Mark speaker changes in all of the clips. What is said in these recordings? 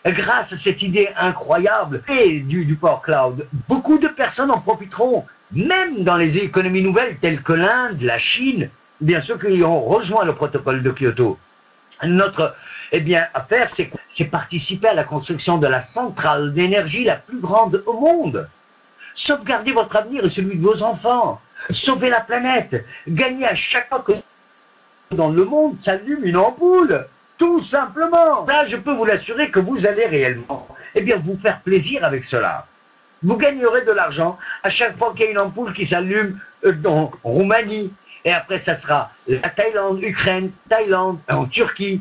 Speaker 1: grâce à cette idée incroyable et du Power Cloud, beaucoup de personnes en profiteront, même dans les économies nouvelles telles que l'Inde, la Chine, bien sûr qui ont rejoint le protocole de Kyoto. Notre affaire, c'est participer à la construction de la centrale d'énergie la plus grande au monde. Sauvegardez votre avenir et celui de vos enfants. Sauvez la planète. Gagnez à chaque fois que dans le monde s'allume une ampoule. Tout simplement. Là, je peux vous l'assurer que vous allez réellement vous faire plaisir avec cela. Vous gagnerez de l'argent à chaque fois qu'il y a une ampoule qui s'allume en Roumanie. Et après, ça sera la Thaïlande, Ukraine, Thaïlande, en Turquie.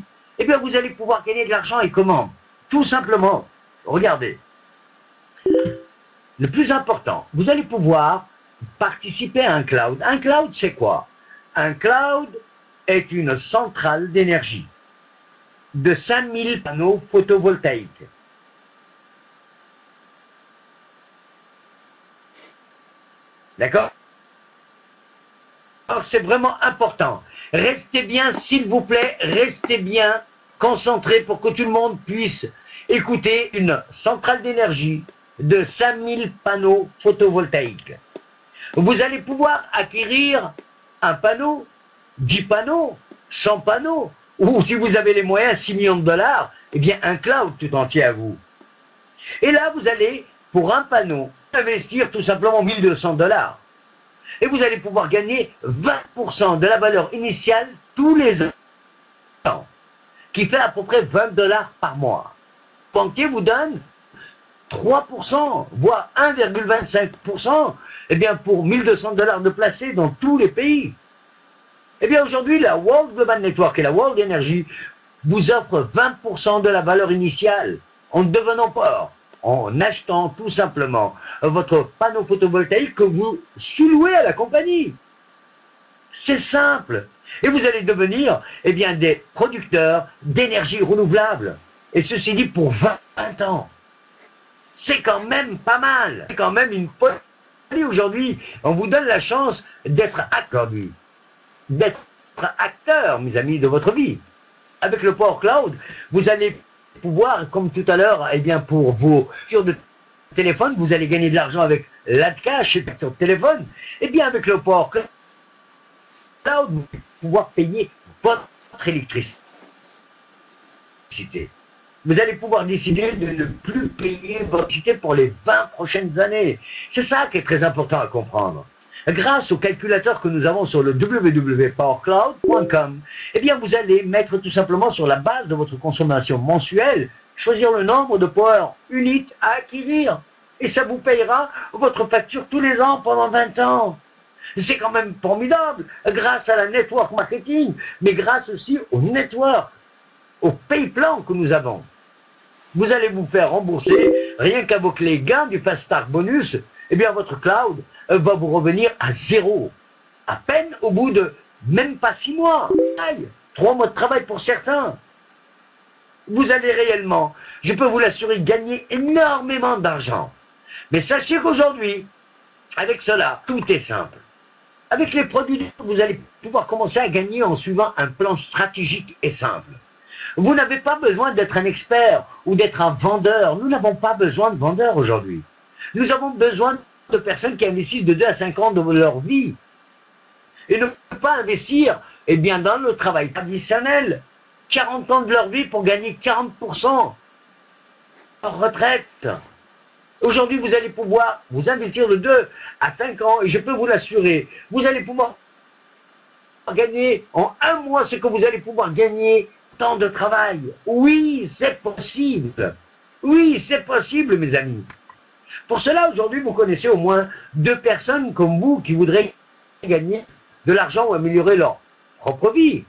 Speaker 1: Vous allez pouvoir gagner de l'argent. Et comment? Tout simplement. Regardez. Le plus important, vous allez pouvoir participer à un cloud. Un cloud, c'est quoi? Un cloud est une centrale d'énergie de 5000 panneaux photovoltaïques. D'accord? Alors, c'est vraiment important. Restez bien, s'il vous plaît, restez bien concentrés pour que tout le monde puisse écouter une centrale d'énergie de 5000 panneaux photovoltaïques. Vous allez pouvoir acquérir un panneau, 10 panneaux, 100 panneaux, ou si vous avez les moyens, 6 millions de dollars, un cloud tout entier à vous. Et là, vous allez, pour un panneau, investir tout simplement 1200 dollars. Et vous allez pouvoir gagner 20% de la valeur initiale tous les ans, qui fait à peu près 20 dollars par mois. Le banquier vous donne 3%, voire 1,25%, pour 1200 dollars de placés dans tous les pays. Aujourd'hui, la World Global Network et la World Energy vous offrent 20% de la valeur initiale en devenant fort, en achetant tout simplement votre panneau photovoltaïque que vous sous-louez à la compagnie. C'est simple. Et vous allez devenir des producteurs d'énergie renouvelable. Et ceci dit pour 20 ans. C'est quand même pas mal. C'est quand même une folie aujourd'hui. On vous donne la chance d'être acteur, mes amis, de votre vie. Avec le Power Cloud, vous allez pouvoir, comme tout à l'heure, pour vos factures de téléphone, vous allez gagner de l'argent avec l'AdCash et sur téléphone. Avec le Power Cloud, vous allez pouvoir payer votre électricité. Vous allez pouvoir décider de ne plus payer votre électricité pour les 20 prochaines années. C'est ça qui est très important à comprendre. Grâce au calculateur que nous avons sur le www.powercloud.com, vous allez mettre tout simplement sur la base de votre consommation mensuelle, choisir le nombre de Power Units à acquérir. Et ça vous payera votre facture tous les ans pendant 20 ans. C'est quand même formidable, grâce à la network marketing, mais grâce aussi au network, au pay plan que nous avons. Vous allez vous faire rembourser, rien qu'avec les gains du Fast Start Bonus, votre cloud va vous revenir à zéro. À peine au bout de même pas 6 mois. 3 mois de travail pour certains. Vous allez réellement, je peux vous l'assurer, gagner énormément d'argent. Mais sachez qu'aujourd'hui, avec cela, tout est simple. Avec les produits, vous allez pouvoir commencer à gagner en suivant un plan stratégique et simple. Vous n'avez pas besoin d'être un expert ou d'être un vendeur. Nous n'avons pas besoin de vendeurs aujourd'hui. Nous avons besoin de personnes qui investissent de 2 à 5 ans de leur vie. Et ne pas investir dans le travail traditionnel. 40 ans de leur vie pour gagner 40% en retraite. Aujourd'hui, vous allez pouvoir vous investir de 2 à 5 ans et je peux vous l'assurer, vous allez pouvoir gagner en 1 mois ce que vous allez pouvoir gagner tant de travail. Oui, c'est possible. Oui, c'est possible, mes amis. Pour cela, aujourd'hui, vous connaissez au moins 2 personnes comme vous qui voudraient gagner de l'argent ou améliorer leur propre vie.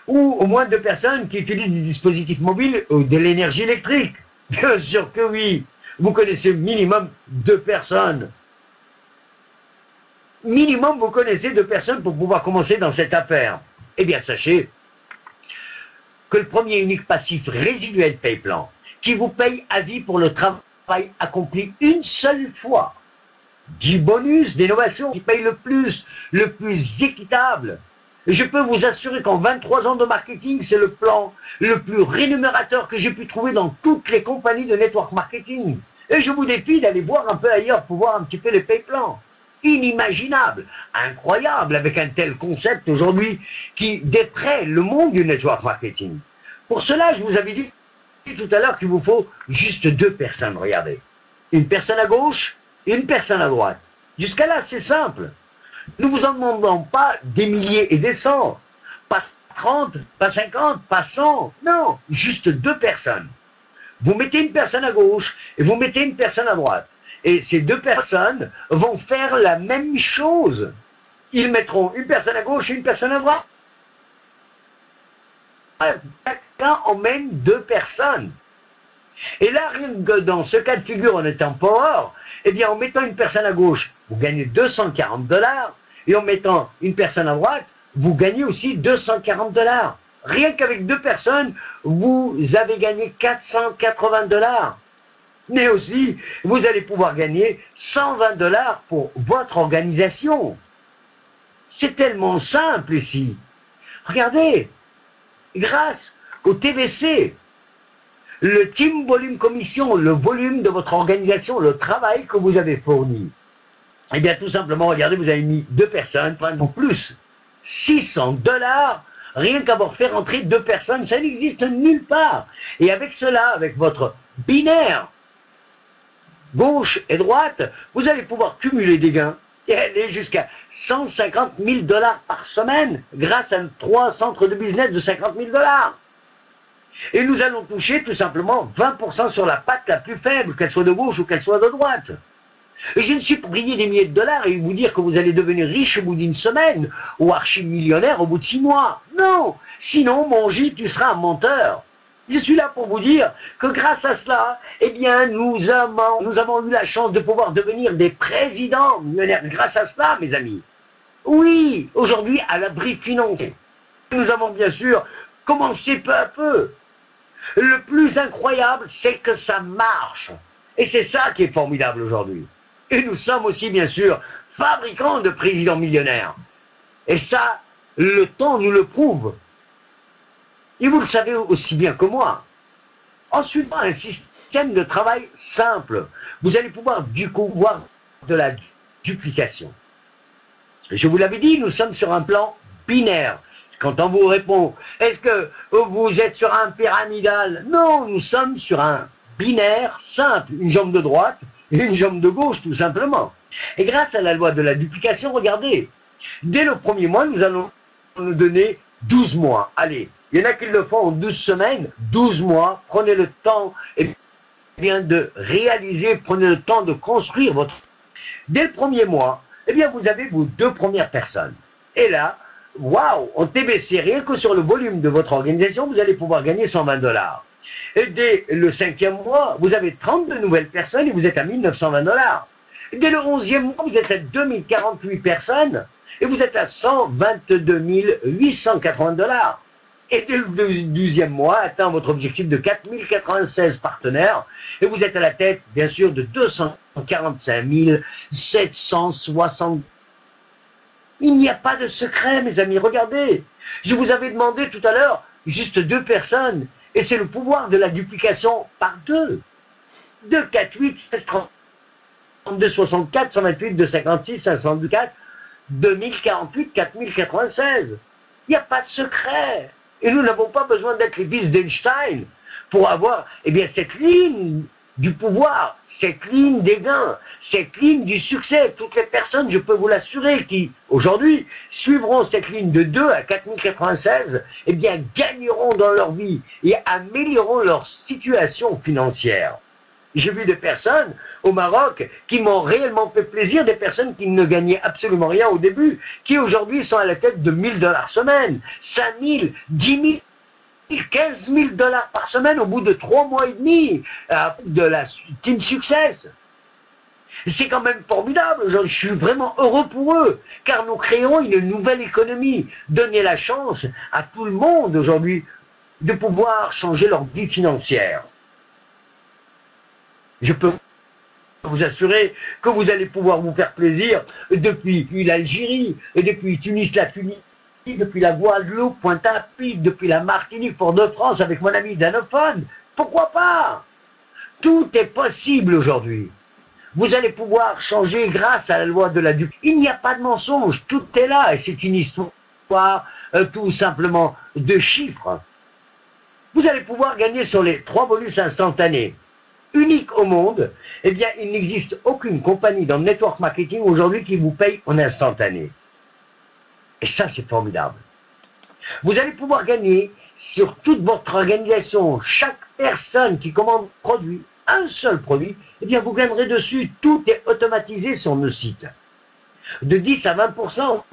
Speaker 1: Ou au moins 2 personnes qui utilisent des dispositifs mobiles ou de l'énergie électrique. Bien sûr que oui. Vous connaissez minimum 2 personnes. Minimum, vous connaissez 2 personnes pour pouvoir commencer dans cette affaire. Sachez que le premier et unique passif résiduel PayPlan, qui vous paye à vie pour le travail accompli une seule fois, du bonus d'innovation qui paye le plus équitable, Et je peux vous assurer qu'en 23 ans de marketing, c'est le plan le plus rémunérateur que j'ai pu trouver dans toutes les compagnies de network marketing. Et je vous défie d'aller voir un peu ailleurs pour voir un petit peu les pay plans. Inimaginable, incroyable avec un tel concept aujourd'hui qui défraie le monde du network marketing. Pour cela, je vous avais dit tout à l'heure qu'il vous faut juste deux personnes, regardez. Une personne à gauche et une personne à droite. Jusqu'à là, c'est simple. Nous vous en demandons pas des milliers et des cents, pas 30, pas 50, pas 100, non, juste deux personnes. Vous mettez une personne à gauche et vous mettez une personne à droite. Et ces deux personnes vont faire la même chose. Ils mettront une personne à gauche et une personne à droite. Chacun emmène deux personnes. Et là, rien que dans ce cas de figure, en étant power, eh bien, en mettant une personne à gauche, vous gagnez 240 $, et en mettant une personne à droite, vous gagnez aussi 240 $. Rien qu'avec deux personnes, vous avez gagné 480 $. Mais aussi, vous allez pouvoir gagner 120 $ pour votre organisation. C'est tellement simple ici. Regardez, grâce au TVC, le Team Volume Commission, le volume de votre organisation, le travail que vous avez fourni. Eh bien, tout simplement, regardez, vous avez mis deux personnes, en plus, 600 $, rien qu'avoir fait rentrer deux personnes, ça n'existe nulle part. Et avec cela, avec votre binaire, gauche et droite, vous allez pouvoir cumuler des gains et aller jusqu'à 150 000 $ par semaine grâce à 3 centres de business de 50 000 $. Et nous allons toucher tout simplement 20% sur la patte la plus faible, qu'elle soit de gauche ou qu'elle soit de droite. Et je ne suis pas briller des milliers de dollars et vous dire que vous allez devenir riche au bout d'une semaine ou archi-millionnaire au bout de 6 mois. Non, sinon mon Gilles, tu seras un menteur. Je suis là pour vous dire que grâce à cela, eh bien, nous avons eu la chance de pouvoir devenir des présidents millionnaires grâce à cela, mes amis. Oui, aujourd'hui, à l'abri financier. Nous avons bien sûr commencé peu à peu. Le plus incroyable, c'est que ça marche. Et c'est ça qui est formidable aujourd'hui. Et nous sommes aussi, bien sûr, fabricants de présidents millionnaires. Et ça, le temps nous le prouve. Et vous le savez aussi bien que moi. En suivant un système de travail simple, vous allez pouvoir du coup voir de la duplication. Je vous l'avais dit, nous sommes sur un plan binaire. Quand on vous répond, est-ce que vous êtes sur un pyramidal? Non, nous sommes sur un binaire simple, une jambe de droite et une jambe de gauche, tout simplement. Et grâce à la loi de la duplication, regardez, dès le premier mois, nous allons nous donner 12 mois. Allez, il y en a qui le font en 12 semaines, 12 mois, prenez le temps bien, de réaliser, prenez le temps de construire votre... Dès le premier mois, eh bien, vous avez vos deux premières personnes. Et là, waouh, en TBC, rien que sur le volume de votre organisation, vous allez pouvoir gagner 120 $. Et dès le 5e mois, vous avez 32 nouvelles personnes et vous êtes à 1920 $. Dès le 11e mois, vous êtes à 2048 personnes et vous êtes à 122 880 $. Et dès le 12e mois, atteint votre objectif de 4096 partenaires et vous êtes à la tête, bien sûr, de 245 760. Il n'y a pas de secret, mes amis, regardez. Je vous avais demandé tout à l'heure juste deux personnes. Et c'est le pouvoir de la duplication par deux. 2, 4, 8, 16, 32, 64, 128, 256, 524, 2048, 4096. Il n'y a pas de secret. Et nous n'avons pas besoin d'être les fils d'Einstein pour avoir, eh bien, cette ligne du pouvoir, cette ligne des gains, cette ligne du succès. Toutes les personnes, je peux vous l'assurer, qui aujourd'hui suivront cette ligne de 2 à 4096, eh bien gagneront dans leur vie et amélioreront leur situation financière. J'ai vu des personnes au Maroc qui m'ont réellement fait plaisir, des personnes qui ne gagnaient absolument rien au début, qui aujourd'hui sont à la tête de 1000 $ semaine, 5000, 10 000, 15 000 $ par semaine au bout de 3 mois et demi de la Team Success. C'est quand même formidable. Je suis vraiment heureux pour eux, car nous créons une nouvelle économie. Donnez la chance à tout le monde aujourd'hui de pouvoir changer leur vie financière. Je peux vous assurer que vous allez pouvoir vous faire plaisir depuis l'Algérie, depuis Tunis, la Tunisie, depuis la Guadeloupe, Pointe-à-Pitre, depuis la Martinique, Fort-de-France, avec mon ami Danophone. Pourquoi pas? Tout est possible aujourd'hui. Vous allez pouvoir changer grâce à la loi de la duplicité. Il n'y a pas de mensonge, tout est là, et c'est une histoire tout simplement de chiffres. Vous allez pouvoir gagner sur les 3 bonus instantanés. Unique au monde, eh bien, il n'existe aucune compagnie dans le network marketing aujourd'hui qui vous paye en instantané. Et ça, c'est formidable. Vous allez pouvoir gagner sur toute votre organisation, chaque personne qui commande produit, un seul produit, eh bien, vous gagnerez dessus. Tout est automatisé sur nos sites. De 10 à 20%.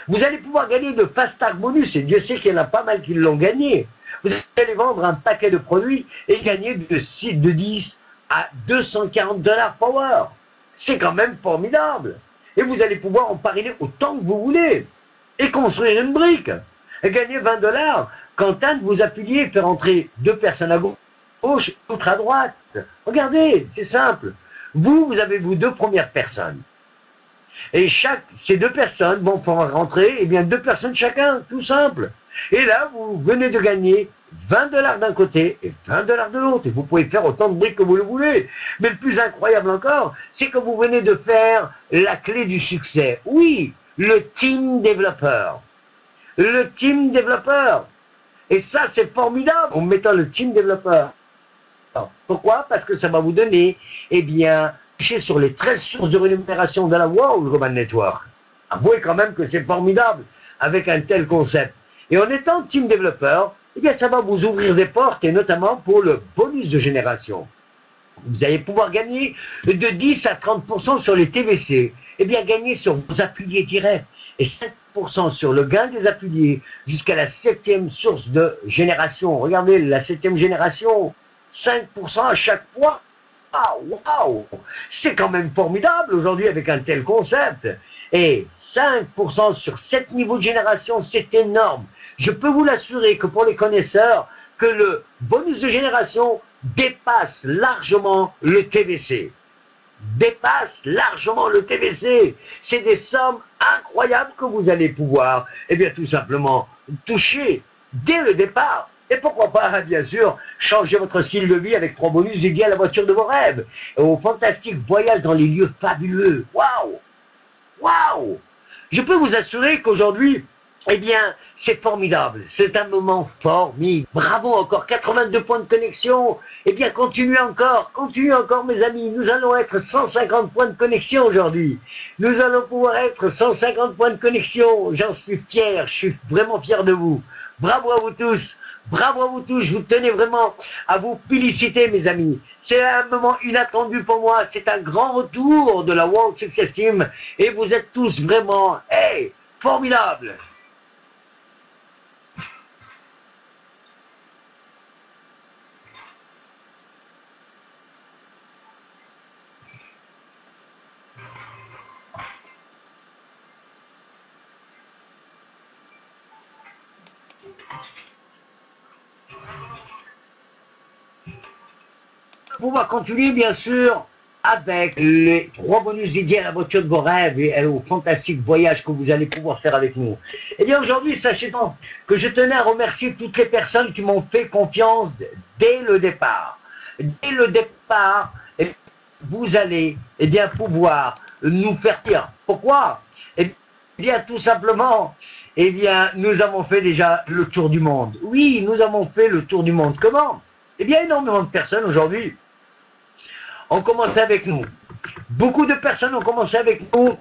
Speaker 1: Vous allez pouvoir gagner de fast tag bonus, et Dieu sait qu'il y en a pas mal qui l'ont gagné. Vous allez vendre un paquet de produits et gagner de 10 à 240 $ power. C'est quand même formidable. Et vous allez pouvoir en parier autant que vous voulez. Et construire une brique. Et gagner 20 $ quand un de vos affiliés fait rentrer 2 personnes à gauche, l'autre à droite. Regardez, c'est simple. Vous avez vos 2 premières personnes. Et ces 2 personnes vont pouvoir rentrer, eh bien 2 personnes chacun, tout simple. Et là, vous venez de gagner 20 $ d'un côté et 20 $ de l'autre. Et vous pouvez faire autant de briques que vous le voulez. Mais le plus incroyable encore, c'est que vous venez de faire la clé du succès. Oui, le team développeur. Le team développeur. Et ça, c'est formidable en mettant le team développeur. Pourquoi? Parce que ça va vous donner, eh bien, sur les 13 sources de rémunération de la World Global Network. Avouez quand même que c'est formidable avec un tel concept. Et en étant team développeur, eh bien, ça va vous ouvrir des portes, et notamment pour le bonus de génération. Vous allez pouvoir gagner de 10 à 30% sur les TVC. Eh bien, gagner sur vos affiliés directs et 5% sur le gain des affiliés jusqu'à la 7e source de génération. Regardez, la 7e génération, 5% à chaque fois. Ah, waouh! C'est quand même formidable aujourd'hui avec un tel concept. Et 5% sur 7 niveaux de génération, c'est énorme. Je peux vous l'assurer que pour les connaisseurs, que le bonus de génération dépasse largement le TVC. Dépasse largement le TVC. C'est des sommes incroyables que vous allez pouvoir, eh bien, tout simplement toucher dès le départ. Et pourquoi pas, bien sûr, changer votre style de vie avec 3 bonus dédiés à la voiture de vos rêves, et au fantastique voyage dans les lieux fabuleux. Waouh! Waouh! Je peux vous assurer qu'aujourd'hui, eh bien, c'est formidable. C'est un moment formidable. Bravo, encore 82 points de connexion. Eh bien, continuez encore, mes amis. Nous allons être 150 points de connexion aujourd'hui. Nous allons pouvoir être 150 points de connexion. J'en suis fier, je suis vraiment fier de vous. Bravo à vous tous. Bravo à vous tous, je vous tenais vraiment à vous féliciter, mes amis. C'est un moment inattendu pour moi, c'est un grand retour de la World Success Team, et vous êtes tous vraiment, hey, formidables. On va continuer, bien sûr, avec les 3 bonus dédiés à la voiture de vos rêves et au fantastique voyage que vous allez pouvoir faire avec nous. Eh bien, aujourd'hui, sachez donc que je tenais à remercier toutes les personnes qui m'ont fait confiance dès le départ. Dès le départ, vous allez, eh bien, pouvoir nous faire dire. Pourquoi? Eh bien, tout simplement, eh bien, nous avons fait déjà le tour du monde. Oui, nous avons fait le tour du monde. Comment? Eh bien, énormément de personnes aujourd'hui ont commencé avec nous. Beaucoup de personnes ont commencé avec nous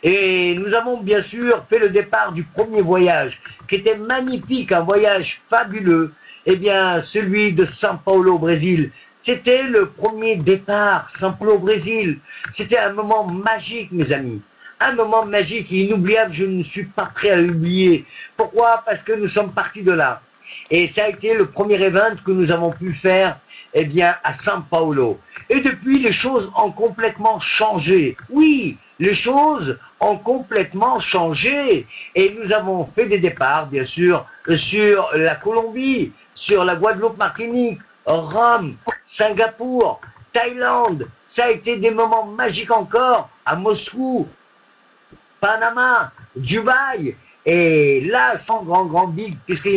Speaker 1: et nous avons bien sûr fait le départ du premier voyage qui était magnifique, un voyage fabuleux, eh bien celui de São Paulo au Brésil. C'était le premier départ, São Paulo au Brésil. C'était un moment magique, mes amis. Un moment magique et inoubliable, je ne suis pas prêt à l'oublier. Pourquoi? Parce que nous sommes partis de là. Et ça a été le premier event que nous avons pu faire, eh bien, à São Paulo. Et depuis, les choses ont complètement changé. Oui, les choses ont complètement changé. Et nous avons fait des départs, bien sûr, sur la Colombie, sur la Guadeloupe, Martinique, Rome, Singapour, Thaïlande. Ça a été des moments magiques encore à Moscou, Panama, Dubaï. Et là, sans grand big, puisque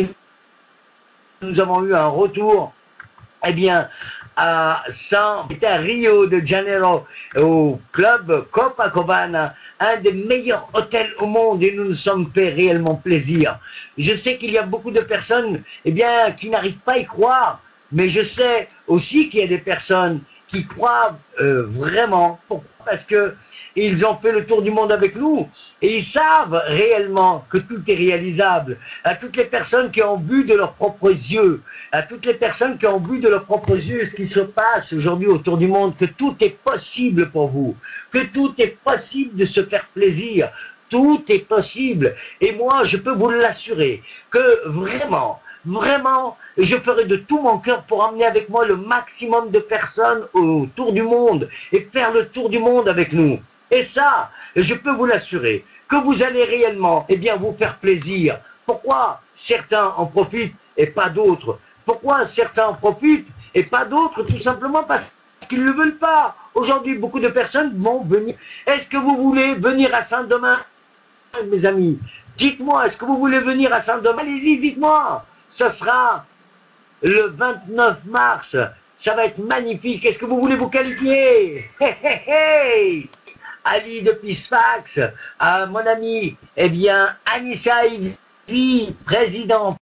Speaker 1: nous avons eu un retour, eh bien, c'était à Rio de Janeiro, au club Copacabana, un des meilleurs hôtels au monde, et nous nous sommes fait réellement plaisir. Je sais qu'il y a beaucoup de personnes, eh bien, qui n'arrivent pas à y croire, mais je sais aussi qu'il y a des personnes qui croient vraiment. Pourquoi? Parce que ils ont fait le tour du monde avec nous et ils savent réellement que tout est réalisable. À toutes les personnes qui ont vu de leurs propres yeux, à toutes les personnes qui ont vu de leurs propres yeux ce qui se passe aujourd'hui autour du monde, que tout est possible pour vous, que tout est possible de se faire plaisir, tout est possible. Et moi, je peux vous l'assurer que vraiment, je ferai de tout mon cœur pour emmener avec moi le maximum de personnes autour du monde et faire le tour du monde avec nous. Et ça, je peux vous l'assurer, que vous allez réellement, eh bien, vous faire plaisir. Pourquoi certains en profitent et pas d'autres? Pourquoi certains en profitent et pas d'autres? Tout simplement parce qu'ils ne le veulent pas. Aujourd'hui, beaucoup de personnes vont venir. Est-ce que vous voulez venir à Saint-Domingue, mes amis? Dites-moi, est-ce que vous voulez venir à Saint-Domingue? Allez-y, dites-moi. Ce sera le 29 mars. Ça va être magnifique. Est-ce que vous voulez vous qualifier? Hey. Ali depuis Sfax, à mon ami, eh bien, Anissa Ivy, président